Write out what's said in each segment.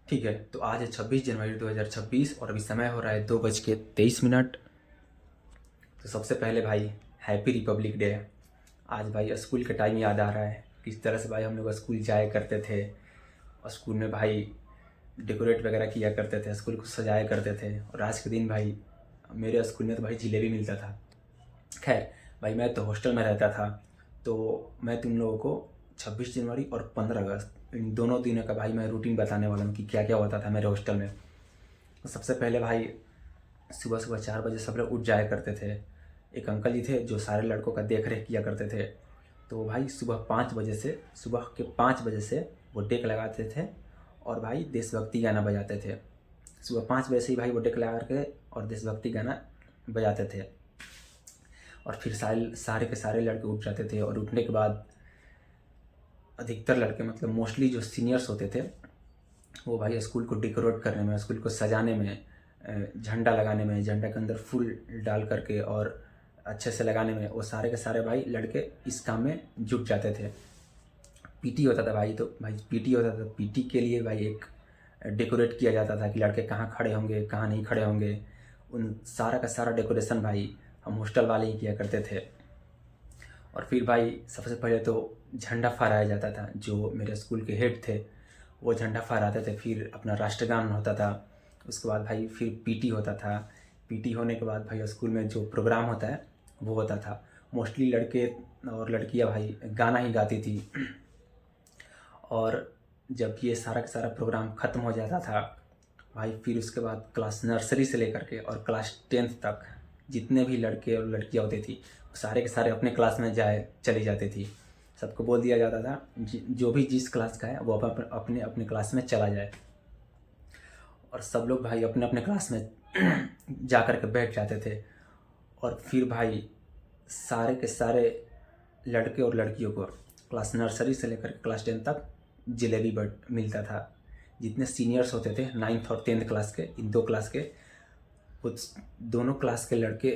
ठीक है, तो आज है 26 जनवरी 2026 और अभी समय हो रहा है 2:23। तो सबसे पहले भाई हैप्पी रिपब्लिक डे। आज भाई स्कूल का टाइम याद आ रहा है, किस तरह से भाई हम लोग स्कूल जाया करते थे और स्कूल में भाई डेकोरेट वगैरह किया करते थे, स्कूल को सजाया करते थे। और आज के दिन भाई मेरे स्कूल में तो भाई जिलेबी मिलता था। खैर भाई, मैं तो हॉस्टल में रहता था, तो मैं तुम लोगों को 26 जनवरी और 15 अगस्त इन दोनों दिनों का भाई मैं रूटीन बताने वाला हूँ कि क्या क्या होता था मेरे हॉस्टल में। तो सबसे पहले भाई सुबह सुबह 4 बजे सब लोग उठ जाया करते थे। एक अंकल जी थे जो सारे लड़कों का देख रेख किया करते थे। तो भाई सुबह के 5 बजे से वो डेक लगाते थे और भाई देशभक्ति गाना बजाते थे। सुबह 5 बजे से ही भाई वो डेक लगा के और देशभक्ति गाना बजाते थे। और फिर सारे के सारे लड़के उठ जाते थे और उठने के बाद अधिकतर लड़के, मतलब मोस्टली जो सीनियर्स होते थे, वो भाई स्कूल को डेकोरेट करने में, स्कूल को सजाने में, झंडा लगाने में, झंडा के अंदर फूल डाल करके और अच्छे से लगाने में, वो सारे के सारे भाई लड़के इस काम में जुट जाते थे। पीटी होता था भाई, तो भाई पीटी होता था, पीटी के लिए भाई एक डेकोरेट किया जाता था कि लड़के कहाँ खड़े होंगे कहाँ नहीं खड़े होंगे। उन सारा का सारा डेकोरेशन भाई हम हॉस्टल वाले ही किया करते थे। और फिर भाई सबसे पहले तो झंडा फहराया जाता था। जो मेरे स्कूल के हेड थे वो झंडा फहराते थे, फिर अपना राष्ट्रगान होता था। उसके बाद भाई फिर पीटी होता था। पीटी होने के बाद भाई स्कूल में जो प्रोग्राम होता है वो होता था। मोस्टली लड़के और लड़कियां भाई गाना ही गाती थी। और जब ये सारा का सारा प्रोग्राम ख़त्म हो जाता था भाई, फिर उसके बाद क्लास नर्सरी से लेकर के और क्लास 10th तक जितने भी लड़के और लड़कियां होती थी वो सारे के सारे अपने क्लास में चली जाती थी। सबको बोल दिया जाता था जो भी जिस क्लास का है वो अपने अपने क्लास में चला जाए। और सब लोग भाई अपने अपने क्लास में जा कर के बैठ जाते थे। और फिर भाई सारे के सारे लड़के और लड़कियों को क्लास नर्सरी से लेकर क्लास 10 तक जिलेबी बट मिलता था। जितने सीनियर्स होते थे 9th और 10th क्लास के, इन दो क्लास के, कुछ दोनों क्लास के लड़के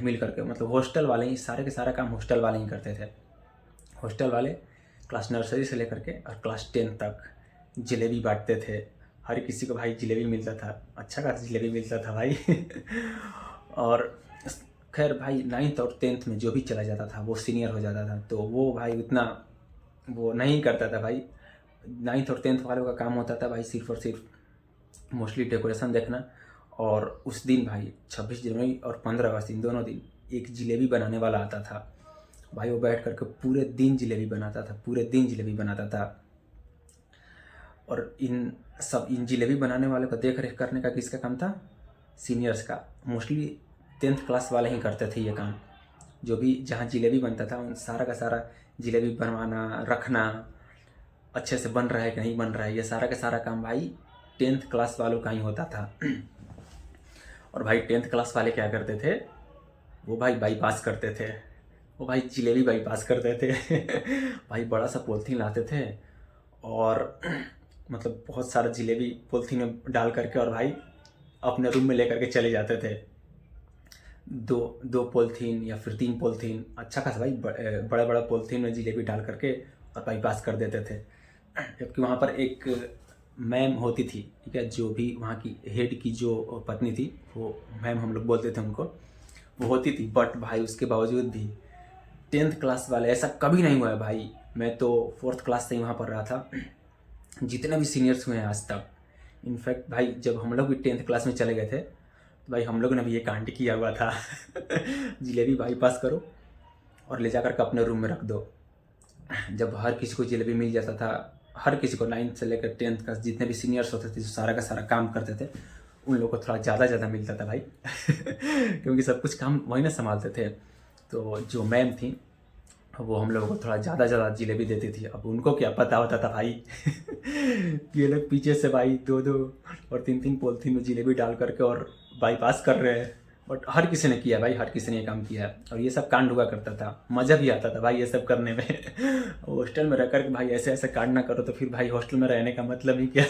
मिल करके, मतलब हॉस्टल वाले ही सारे के सारा काम हॉस्टल वाले ही करते थे। हॉस्टल वाले क्लास नर्सरी से लेकर के और क्लास 10 तक जिलेबी बांटते थे। हर किसी को भाई जिलेबी मिलता था, अच्छा खासा जिलेबी मिलता था भाई। और खैर भाई 9th और 10th में जो भी चला जाता था वो सीनियर हो जाता था, तो वो भाई उतना वो नहीं करता था भाई। 9th और 10th वालों का काम होता था भाई सिर्फ और सिर्फ मोस्टली डेकोरेशन देखना। और उस दिन भाई 26 जनवरी और 15 अगस्त इन दोनों दिन एक जिलेबी बनाने वाला आता था भाई। वो बैठ करके पूरे दिन जिलेबी बनाता था, पूरे दिन जिलेबी बनाता था। और इन जिलेबी बनाने वाले को देख रेख करने का किसका काम था? सीनियर्स का। मोस्टली 10th क्लास वाले ही करते थे ये काम। जो भी जहाँ जिलेबी बनता था उन सारा का सारा जिलेबी बनवाना, रखना, अच्छे से बन रहा है कि नहीं बन रहा है, ये सारा का सारा काम भाई 10th क्लास वालों का ही होता था। और भाई 10th क्लास वाले क्या करते थे? वो भाई बाईपास करते थे। वो भाई जिलेबी बाईपास करते थे। भाई बड़ा सा पॉलिथीन लाते थे और मतलब बहुत सारा जिलेबी पॉलिथीन में डाल करके और भाई अपने रूम में लेकर के चले जाते थे। दो दो पॉलिथीन या फिर 3 पॉलिथीन, अच्छा खासा भाई बड़ा बड़ा पॉलिथीन में जिलेबी डाल करके और बाईपास कर देते थे। जबकि वहाँ पर एक मैम होती थी, ठीक है, जो भी वहाँ की हेड की जो पत्नी थी, वो मैम हम लोग बोलते थे उनको, वो होती थी। बट भाई उसके बावजूद भी 10th क्लास वाले, ऐसा कभी नहीं हुआ है भाई। मैं तो 4th क्लास से ही वहाँ पर रहा था। जितने भी सीनियर्स हुए हैं आज तक, इनफैक्ट भाई जब हम लोग भी 10th क्लास में चले गए थे तो भाई हम लोग ने भी ये कांड किया हुआ था। जिलेबी बाईपास करो और ले जाकर के अपने रूम में रख दो। जब हर किसी को जिलेबी मिल जाता था, हर किसी को 9th से लेकर 10th का जितने भी सीनियर्स होते थे जो सारा का सारा काम करते थे, उन लोगों को थोड़ा ज़्यादा मिलता था भाई। क्योंकि सब कुछ काम वही ना संभालते थे। तो जो मैम थी वो हम लोगों को थोड़ा ज़्यादा जिलेबी देती थी। अब उनको क्या पता होता था भाई। ये लोग पीछे से भाई 2-2 और 3-3 पॉलिथीन में जिलेबी डाल करके और बाईपास कर रहे हैं। बट हर किसी ने किया भाई, हर किसी ने ये काम किया है और ये सब कांड हुआ करता था। मज़ा भी आता था भाई ये सब करने में। हॉस्टल में रह कर भाई ऐसे ऐसे कांड ना करो तो फिर भाई हॉस्टल में रहने का मतलब ही क्या।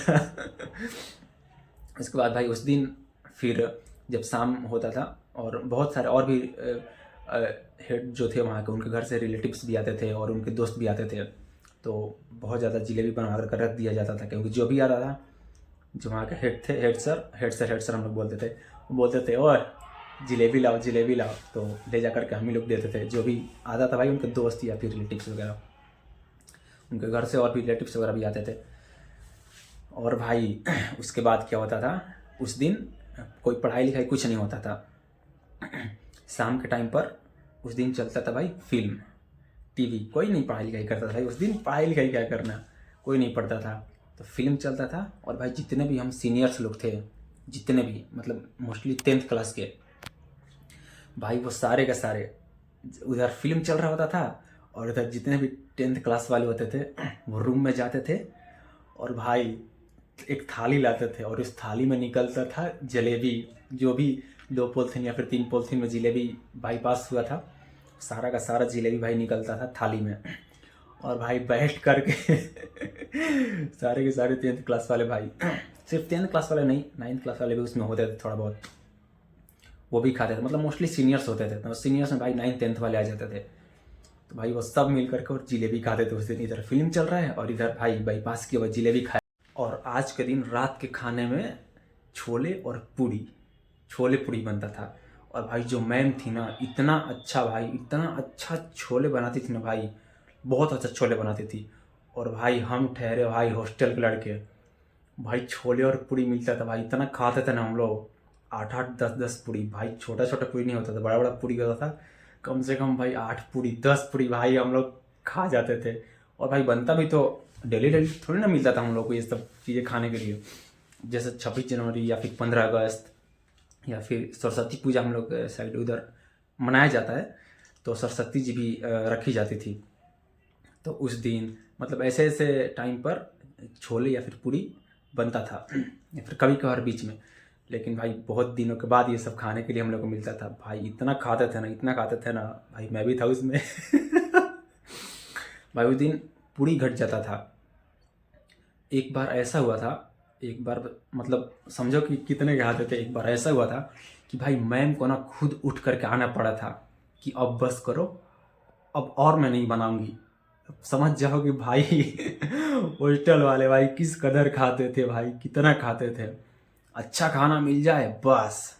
इसके बाद भाई उस दिन फिर जब शाम होता था और बहुत सारे और भी हेड जो थे वहाँ के, उनके घर से रिलेटिव्स भी आते थे और उनके दोस्त भी आते थे। तो बहुत ज़्यादा जिलेबी बनवा कर रख दिया जाता था, क्योंकि जो भी आता था जो वहाँ के हेड थे, हेड सर हम लोग बोलते थे। वो बोलते थे और जलेबी लाओ जलेबी लाओ, तो ले जा करके हम ही लोग देते थे। जो भी आता था भाई उनके दोस्त या फिर रिलेटिव्स वगैरह, उनके घर से और भी रिलेटिव्स वगैरह भी आते थे। और भाई उसके बाद क्या होता था, उस दिन कोई पढ़ाई लिखाई कुछ नहीं होता था। शाम के टाइम पर उस दिन चलता था भाई फिल्म, टीवी। कोई नहीं पढ़ाई लिखाई करता था भाई उस दिन, पढ़ाई लिखाई क्या करना, कोई नहीं पढ़ता था। तो फिल्म चलता था और भाई जितने भी हम सीनियर्स लोग थे, जितने भी मतलब मोस्टली 10th क्लास के भाई, वो सारे के सारे उधर फिल्म चल रहा होता था और उधर जितने भी 10th क्लास वाले होते थे वो रूम में जाते थे और भाई एक थाली लाते थे और उस थाली में निकलता था जलेबी। जो भी 2 पॉलिथीन या फिर 3 पॉलिथीन में जलेबी बाईपास हुआ था, सारा का सारा जलेबी भाई निकलता था थाली में। और भाई बैठ करके सारे के सारे 10th क्लास वाले भाई, सिर्फ 10th क्लास वाले नहीं, 9th क्लास वाले भी उसमें होते थे थोड़ा बहुत, वो भी खाते थे। मतलब मोस्टली सीनियर्स होते थे, तो सीनियर्स में भाई 9th 10th वाले आ जाते थे। तो भाई वो सब मिल करके और जलेबी खाते थे उस दिन। इधर फिल्म चल रहा है और इधर भाई बाईपास की वजह जलेबी खाए। और आज के दिन रात के खाने में छोले और पूड़ी, छोले पूड़ी बनता था। और भाई जो मैम थी ना, इतना अच्छा भाई, इतना अच्छा छोले बनाती थी ना भाई, बहुत अच्छा छोले बनाती थी। और भाई हम ठहरे भाई हॉस्टल के लड़के, भाई छोले और पूड़ी मिलता था भाई, इतना खाते थे ना हम लोग, 8-8 10-10 पूड़ी भाई। छोटा छोटा पूड़ी नहीं होता था, बड़ा बड़ा पूड़ी होता था। कम से कम भाई 8 पूड़ी 10 पूड़ी भाई हम लोग खा जाते थे। और भाई बनता भी तो डेली डेली थोड़ी ना मिलता था हम लोग को ये सब चीज़ें खाने के लिए। जैसे 26 जनवरी या फिर 15 अगस्त या फिर सरस्वती पूजा हम लोग साइड उधर मनाया जाता है, तो सरस्वती जी भी रखी जाती थी। तो उस दिन मतलब ऐसे ऐसे टाइम पर छोले या फिर पूड़ी बनता था या फिर कभी कभार बीच में। लेकिन भाई बहुत दिनों के बाद ये सब खाने के लिए हम लोग को मिलता था भाई। इतना खाते थे ना, इतना खाते थे ना भाई, मैं भी था उसमें भाई उस दिन पूड़ी घट जाता था। एक बार ऐसा हुआ था, एक बार मतलब समझो कि कितने के खाते थे। एक बार ऐसा हुआ था कि भाई मैम को ना खुद उठ करके आना पड़ा था कि अब बस करो, अब और मैं नहीं बनाऊंगी। समझ जाओ कि भाई हॉस्टल वाले भाई किस कदर खाते थे भाई, कितना खाते थे। अच्छा खाना मिल जाए बस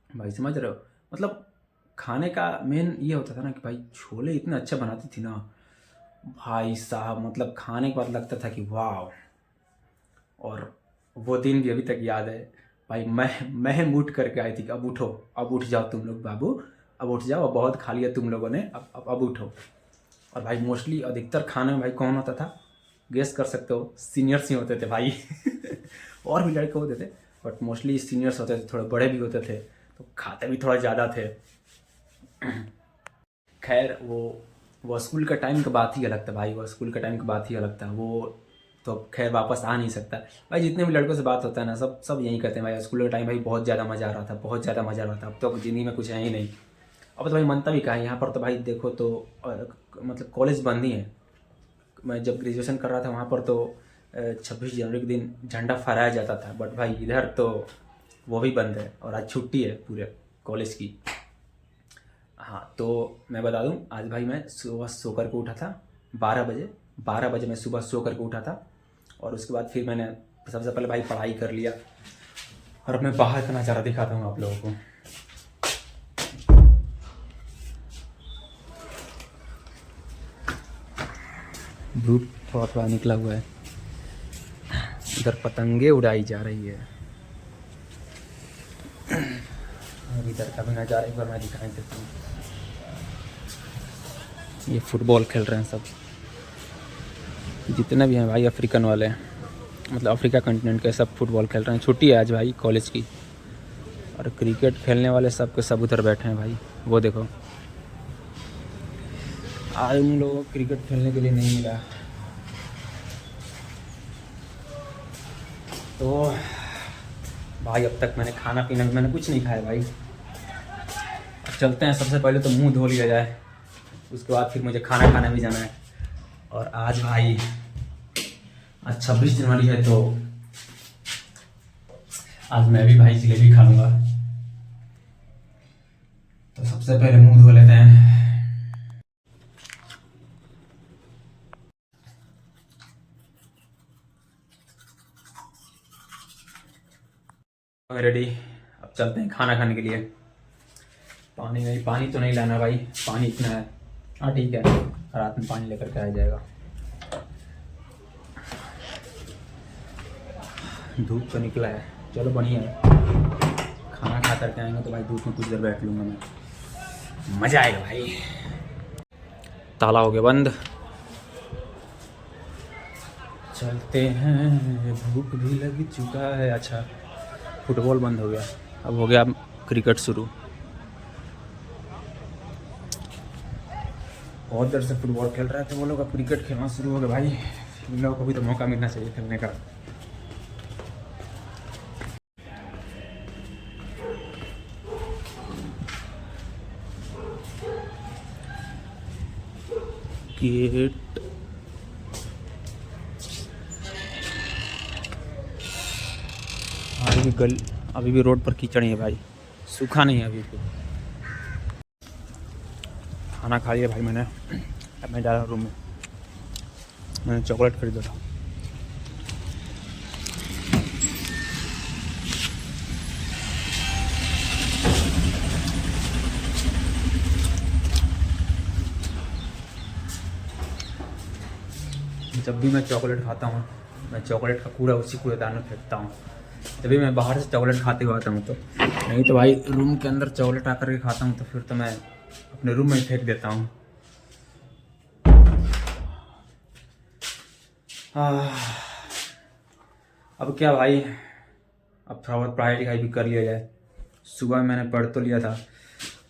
भाई, समझ रहे हो। मतलब खाने का मेन ये होता था ना कि भाई छोले इतने अच्छे बनाती थी ना भाई साहब, मतलब खाने के बाद लगता था कि वाह। और वो दिन भी अभी तक याद है भाई। मैं उठ करके आई थी कि अब उठो, अब उठ जाओ तुम लोग बाबू, अब उठ जाओ, अब बहुत खा लिया तुम लोगों ने, अब उठो। और भाई मोस्टली अधिकतर खाने में भाई कौन होता था, गेस कर सकते हो, सीनियर्स ही होते थे भाई और भी लड़के होते थे बट मोस्टली सीनियर्स होते थे, थोड़े बड़े भी होते थे, तो खाते भी थोड़ा ज़्यादा थे। खैर वो स्कूल का टाइम की बात ही अलग था भाई, वो स्कूल का टाइम की बात ही अलग था। वो तो खैर वापस आ नहीं सकता भाई। जितने भी लड़कों से बात होता है ना, सब यही कहते हैं भाई स्कूल का टाइम भाई बहुत ज़्यादा मज़ा आ रहा था, बहुत ज़्यादा मज़ा आ रहा था। अब तो ज़िंदगी में कुछ है ही नहीं। अब तो भाई मनता भी कहाँ है यहाँ पर। तो भाई देखो तो मतलब कॉलेज बंद ही है। मैं जब ग्रेजुएशन कर रहा था वहाँ पर तो 26 जनवरी के दिन झंडा फहराया जाता था, बट भाई इधर तो वो भी बंद है और आज छुट्टी है पूरे कॉलेज की। हाँ तो मैं बता दूँ, आज भाई मैं सुबह सो कर के उठा था 12 बजे मैं सुबह सो कर के उठा था। और उसके बाद फिर मैंने सबसे पहले भाई पढ़ाई कर लिया। और अब मैं बाहर का नज़ारा दिखाता हूँ आप लोगों को। धूप थोड़ा थोड़ा निकला हुआ है, इधर पतंगे उड़ाई जा रही है। और इधर का भी नज़ारा एक बार मैं दिखाई देता हूँ। ये फुटबॉल खेल रहे हैं सब, जितने भी हैं भाई अफ्रीकन वाले हैं, मतलब अफ्रीका कंटिनेंट के सब फुटबॉल खेल रहे हैं। छुट्टी है आज भाई कॉलेज की। और क्रिकेट खेलने वाले सब के सब उधर बैठे हैं भाई, वो देखो। आज उन लोगों को क्रिकेट खेलने के लिए नहीं मिला। तो भाई अब तक मैंने खाना पीना भी मैंने कुछ नहीं खाया भाई। अब चलते हैं, सबसे पहले तो मुंह धो लिया जाए, उसके बाद फिर मुझे खाना खाने भी जाना है। और आज भाई आज 26 जनवरी है, तो आज मैं भी भाई जलेबी खा लूँगा। तो सबसे पहले मुंह धो लेते हैं। रेडी, अब चलते हैं खाना खाने के लिए। पानी नहीं, पानी तो नहीं लाना भाई, पानी इतना है। हाँ ठीक है, रात में पानी लेकर के आ जाएगा। धूप तो निकला है, चलो बढ़िया है। खाना खा करके आएंगे तो भाई धूप में कुछ देर बैठ लूँगा मैं, मज़ा आएगा भाई। ताला हो गया बंद, चलते हैं, भूख भी लग चुका है। अच्छा, फुटबॉल बंद हो गया, अब हो गया क्रिकेट शुरू। बहुत देर से फुटबॉल खेल रहे थे वो लोग, अब क्रिकेट खेलना शुरू हो गया भाई। इन लोगों को भी तो मौका मिलना चाहिए खेलने का। गेट अभी भी रोड पर कीचड़ है भाई, सूखा नहीं है अभी भी। खाना खा लिया भाई मैंने, अब मैं जा रहा हूँ रूम में। मैंने चॉकलेट खरीदा था। जब भी मैं चॉकलेट खाता हूँ, मैं चॉकलेट का कूड़ा उसी कूड़ेदान में फेंकता हूँ। जब भी मैं बाहर से चॉकलेट खाते हुए आता हूँ तो, नहीं तो भाई रूम के अंदर चॉकलेट आकर के खाता हूँ तो फिर तो मैं अपने रूम में फेंक देता हूँ। अब क्या भाई, अब थोड़ा बहुत पढ़ाई लिखाई भी कर लिया जाए। सुबह मैंने पढ़ तो लिया था,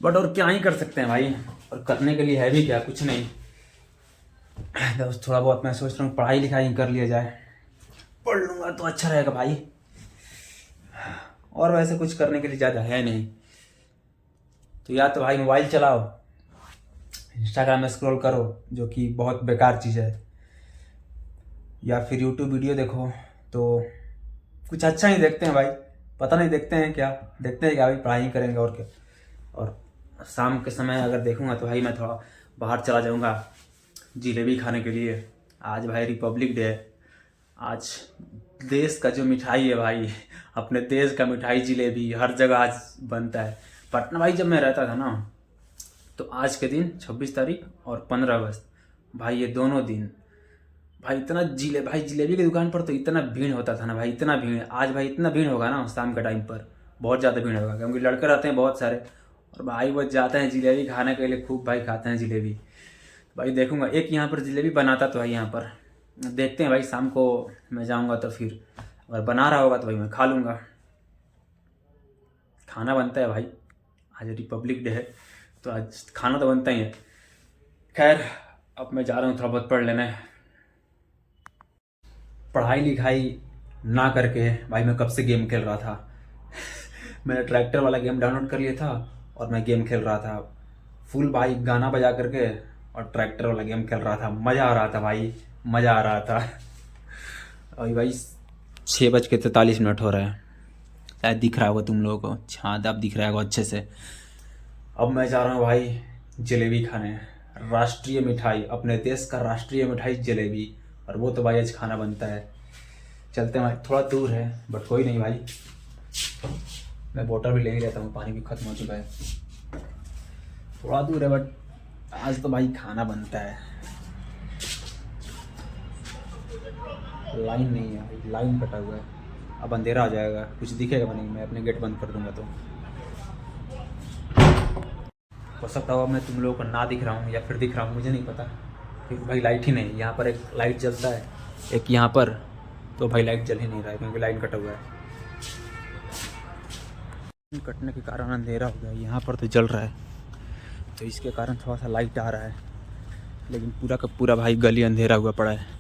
बट और क्या ही कर सकते हैं भाई, और करने के लिए है भी क्या, कुछ नहीं। तो थोड़ा बहुत मैं सोच रहा हूँ पढ़ाई लिखाई कर लिया जाए, पढ़ लूँगा तो अच्छा रहेगा भाई। और वैसे कुछ करने के लिए ज़्यादा है नहीं, तो या तो भाई मोबाइल चलाओ, इंस्टाग्राम में स्क्रॉल करो जो कि बहुत बेकार चीज़ है, या फिर यूट्यूब वीडियो देखो। तो कुछ अच्छा ही देखते हैं भाई, पता नहीं देखते हैं क्या भाई, पढ़ाई करेंगे और क्या। और शाम के समय अगर देखूंगा तो भाई मैं थोड़ा बाहर चला जाऊंगा जिलेबी खाने के लिए। आज भाई रिपब्लिक डे है, आज देश का जो मिठाई है भाई, अपने देश का मिठाई जिलेबी हर जगह आज बनता है। पटना भाई जब मैं रहता था ना, तो आज के दिन 26 तारीख और 15 अगस्त भाई, ये दोनों दिन भाई इतना जिलेबी की दुकान पर तो इतना भीड़ होता था ना भाई, इतना भीड़। आज भाई इतना भीड़ होगा ना शाम के टाइम पर, बहुत ज़्यादा भीड़ होगा, क्योंकि लड़के रहते हैं बहुत सारे और भाई वो जाते हैं जिलेबी खाने के लिए, खूब भाई खाते हैं जिलेबी। भाई देखूंगा, एक यहाँ पर जिलेबी बनाता तो है यहाँ पर, देखते हैं भाई शाम को मैं जाऊँगा तो फिर अगर बना रहा होगा तो भाई मैं खा लूँगा। खाना बनता है भाई, आज रिपब्लिक डे है तो आज खाना तो बनता ही है। खैर अब मैं जा रहा हूँ थोड़ा बहुत पढ़ लेना है। पढ़ाई लिखाई ना करके भाई मैं कब से गेम खेल रहा था। मैंने ट्रैक्टर वाला गेम डाउनलोड कर लिया था और मैं गेम खेल रहा था फुल भाई, गाना बजा करके, और ट्रैक्टर वाला गेम खेल रहा था। मज़ा आ रहा था भाई, मज़ा आ रहा था। अभी भाई 6:43 हो रहे हैं, शायद दिख रहा होगा तुम लोगों को, हाँ अब दिख रहा होगा अच्छे से। अब मैं जा रहा हूँ भाई जलेबी खाने, राष्ट्रीय मिठाई, अपने देश का राष्ट्रीय मिठाई जलेबी, और वो तो भाई आज खाना बनता है। चलते हैं भाई, थोड़ा दूर है बट कोई नहीं भाई, मैं बोतल भी ले ही रहता हूँ, पानी भी खत्म हो चुका है। थोड़ा दूर है बट आज तो भाई खाना बनता है। लाइन नहीं है भाई, लाइन कटा हुआ है, अब अंधेरा हो जाएगा, कुछ दिखेगा नहीं, मैं अपने गेट बंद कर दूंगा। तो हो सकता हो मैं तुम लोगों को ना दिख रहा हूँ या फिर दिख रहा हूँ, मुझे नहीं पता, क्योंकि भाई लाइट ही नहीं। यहाँ पर एक लाइट जलता है, एक यहाँ पर, तो भाई लाइट जल ही नहीं रहा है क्योंकि लाइन कटा हुआ है। कटने के कारण अंधेरा हो गया, यहाँ पर तो जल रहा है, तो इसके कारण थोड़ा सा लाइट आ रहा है, लेकिन पूरा का पूरा भाई गली अंधेरा हुआ पड़ा है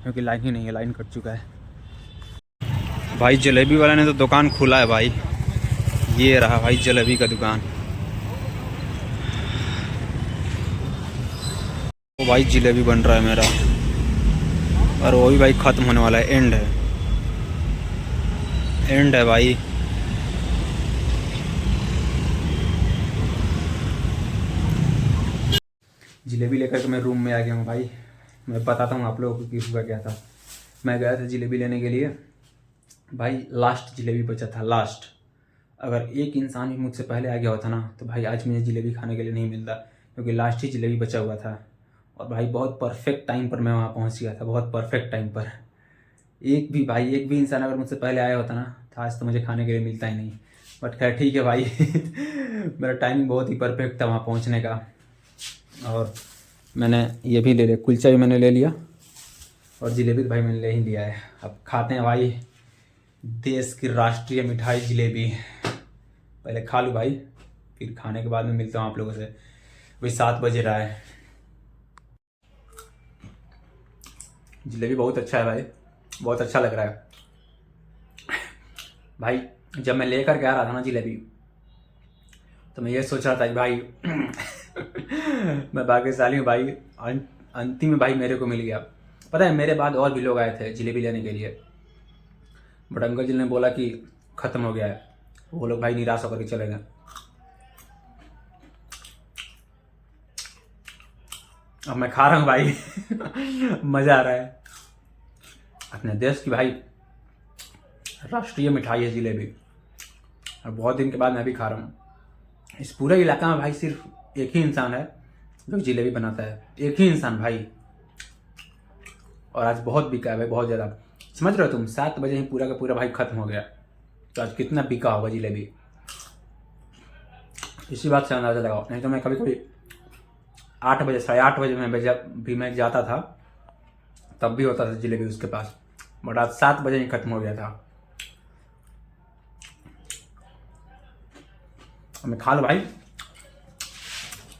क्योंकि लाइन ही नहीं है, लाइन कट चुका है। भाई जलेबी वाला ने तो दुकान खुला है भाई, ये रहा भाई जलेबी का दुकान। वो भाई जलेबी बन रहा है मेरा, और वो भी भाई ख़त्म होने वाला है, एंड है भाई। जलेबी लेकर के मैं रूम में आ गया हूँ भाई। मैं बताता हूँ आप लोगों को कि हुआ क्या था। मैं गया था जलेबी लेने के लिए, भाई लास्ट जलेबी बचा था, लास्ट। अगर एक इंसान भी मुझसे पहले आ गया होता ना तो भाई आज मुझे जलेबी खाने के लिए नहीं मिलता, क्योंकि लास्ट ही जलेबी बचा हुआ था। और भाई बहुत परफेक्ट टाइम पर मैं वहाँ पहुँच गया था, बहुत परफेक्ट टाइम पर। एक भी इंसान अगर मुझसे पहले आया होता ना तो आज तो मुझे खाने के लिए मिलता ही नहीं। बट खैर ठीक है भाई मेरा टाइमिंग बहुत ही परफेक्ट था वहाँ पहुँचने का। और मैंने ये भी ले लिया, कुलचा भी मैंने ले लिया और जलेबी तो भाई मैंने ले ही लिया है। अब खाते हैं भाई देश की राष्ट्रीय मिठाई जलेबी। पहले खा लूँ भाई, फिर खाने के बाद में मिलता हूँ आप लोगों से। वही 7 बज रहा है। जलेबी बहुत अच्छा है भाई, बहुत अच्छा लग रहा है भाई। जब मैं लेकर के आ रहा था ना जलेबी, तो मैं ये सोच रहा था कि भाई मैं भाग्यशाली हूँ भाई, अंतिम में भाई मेरे को मिल गया। पता है मेरे बाद और भी लोग आए थे जलेबी लेने के लिए, बट अंकल जी ने बोला कि ख़त्म हो गया है। वो लोग भाई निराश होकर के चले गए। अब मैं खा रहा हूँ भाई मज़ा आ रहा है। अपने देश की भाई राष्ट्रीय मिठाई है जलेबी, और बहुत दिन के बाद मैं भी खा रहा हूँ। इस पूरे इलाका में भाई सिर्फ एक ही इंसान है जो जलेबी बनाता है, एक ही इंसान भाई। और आज बहुत बिका है भाई, बहुत ज़्यादा। समझ रहे हो तुम, 7 बजे ही पूरा का पूरा भाई खत्म हो गया। तो आज कितना बिका होगा जलेबी, इसी बात से अंदाज़ा लगाओ। नहीं तो मैं कभी कभी 8 बजे 8:30 में जब भी मैं जाता था तब भी होता था जलेबी उसके पास, बट आज 7 बजे ही खत्म हो गया था। मैं खा लो भाई,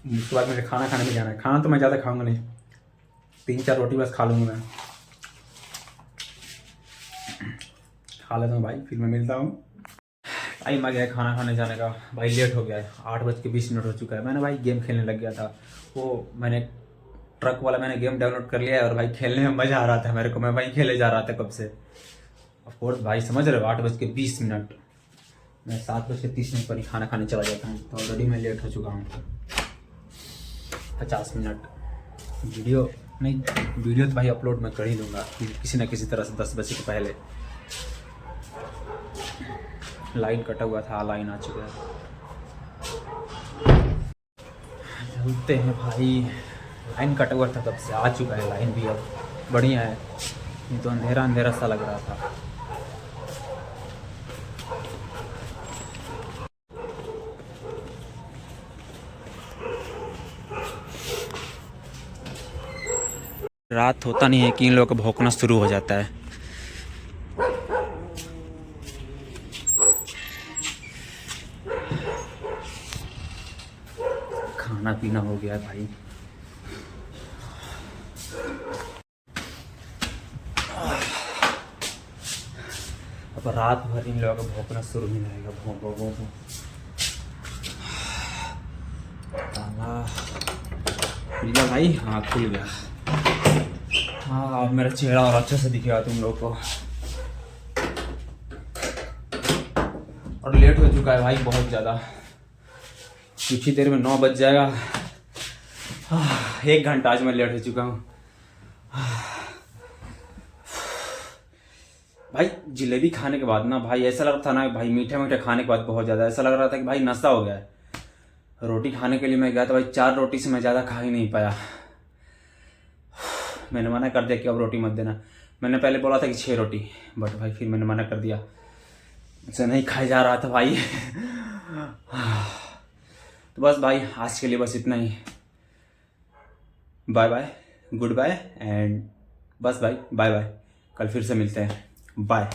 उसके बाद मुझे खाना खाने में जाना है। खाना तो मैं ज़्यादा खाऊंगा नहीं, 3-4 रोटी बस खा लूँगा मैं। खा लेता हूँ भाई, फिर मैं मिलता हूँ। टाइम आ गया है खाना खाने जाने का भाई, लेट हो गया है, 8:20 हो चुका है। मैंने भाई गेम खेलने लग गया था, वो मैंने ट्रक वाला मैंने गेम डाउनलोड कर लिया है, और भाई खेलने में मज़ा आ रहा था मेरे को, मैं वहीं खेले जा रहा था कब से। ऑफकोर्स भाई समझ रहे हो, 8:20, मैं 7:30 पर ही खाना खाने चला जाता हूँ, तो ऑलरेडी मैं लेट हो चुका हूँ 50 मिनट। वीडियो तो भाई अपलोड मैं कर ही दूँगा किसी न किसी तरह से 10 बजे के पहले। लाइन कटा हुआ था, लाइन आ चुका है। चलते हैं भाई, लाइन कटा हुआ था तब से, आ चुका है लाइन भी, अब बढ़िया है। नहीं तो अंधेरा अंधेरा सा लग रहा था। रात होता नहीं है कि इन लोगों का भौंकना शुरू हो जाता है। खाना पीना हो गया भाई, अब रात भर इन लोगों का भौंकना शुरू ही रहेगा। भौं भौं भौं भौं। ताला खुल गया भाई, हाँ खुल गया। हाँ अब मेरा चेहरा और अच्छे से दिखेगा तुम लोग को। और लेट हो चुका है भाई बहुत ज़्यादा, कुछ ही देर में 9 बज जाएगा। 1 घंटा आज मैं लेट हो चुका हूँ भाई। जलेबी खाने के बाद ना भाई ऐसा लग रहा था ना भाई, मीठा मीठा खाने के बाद बहुत ज़्यादा ऐसा लग रहा था कि भाई नशा हो गया है। रोटी खाने के लिए मैं गया था भाई, 4 रोटी से मैं ज़्यादा खा ही नहीं पाया। मैंने मना कर दिया कि अब रोटी मत देना। मैंने पहले बोला था कि 6 रोटी, बट भाई फिर मैंने मना कर दिया, मुझसे नहीं खाया जा रहा था भाई। तो बस भाई आज के लिए बस इतना ही। Bye bye, good bye and बस भाई बाय बाय। कल फिर से मिलते हैं, बाय।